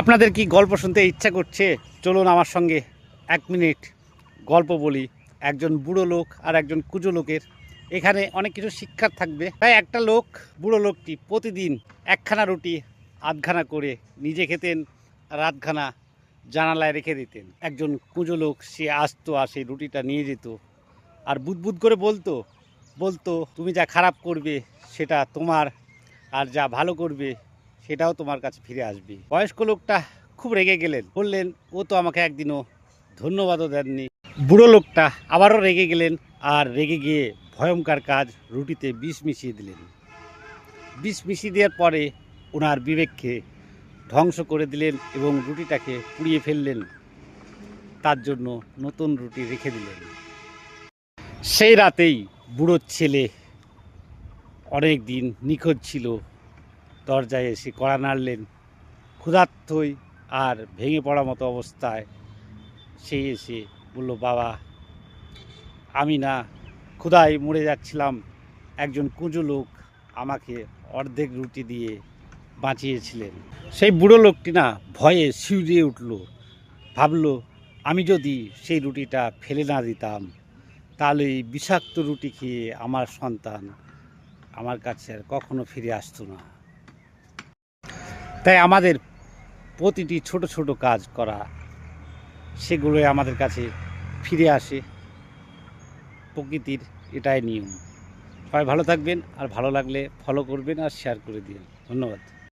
আপনাদের কি গল্প শুনতে ইচ্ছা করছে? চলুন আমার সঙ্গে 1 মিনিট গল্প বলি একজন বুড়ো লোক আর একজন কুজো লোকের। এখানে অনেক কিছু শিক্ষার থাকবে। তাই একটা লোক, বুড়ো লোকটি প্রতিদিন একখানা রুটি আধখানা করে নিজে খেতেন আর আধখানা জানালায় রেখে দিতেন। একজন কুজো লোক সে আসতো আর সেই রুটিটা নিয়ে যেত আর বুদবুদ করে বলতো বলতো তুমি যা খারাপ করবে সেটা তোমার, আর যা ভালো করবে সেটাও তোমার কাছে ফিরে আসবে। বয়স্ক লোকটা খুব রেগে গেলেন, বললেন ও তো আমাকে একদিনও ধন্যবাদও দেননি। বুড়ো লোকটা আবারও রেগে গেলেন আর রেগে গিয়ে ভয়ঙ্কর কাজ, রুটিতে বিষ মিশিয়ে দিলেন। বিষ মিশিয়ে দেওয়ার পরে ওনার বিবেককে ধ্বংস করে দিলেন এবং রুটিটাকে পুড়িয়ে ফেললেন। তার জন্য নতুন রুটি রেখে দিলেন। সেই রাতেই বুড়োর ছেলে অনেক দিন নিখোঁজ ছিল, দরজায় এসে কড়া নাড়লেন। ক্ষুধার্তই আর ভেঙে পড়ার মতো অবস্থায় সে এসে বলল, বাবা আমি না ক্ষুধায় মরে যাচ্ছিলাম, একজন কুঁজো লোক আমাকে অর্ধেক রুটি দিয়ে বাঁচিয়েছিলেন। সেই বুড়ো লোকটি না ভয়ে শিউরে উঠল, ভাবল আমি যদি সেই রুটিটা ফেলে না দিতাম তাহলে এই বিষাক্ত রুটি খেয়ে আমার সন্তান আমার কাছে আর কখনো ফিরে আসতো না। তাই আমাদের প্রতিটি ছোট ছোট কাজ করা, সেগুলোই আমাদের কাছে ফিরে আসে। প্রকৃতির এটাই নিয়ম। সবাই ভালো থাকবেন, আর ভালো লাগলে ফলো করবেন আর শেয়ার করে দিন। ধন্যবাদ।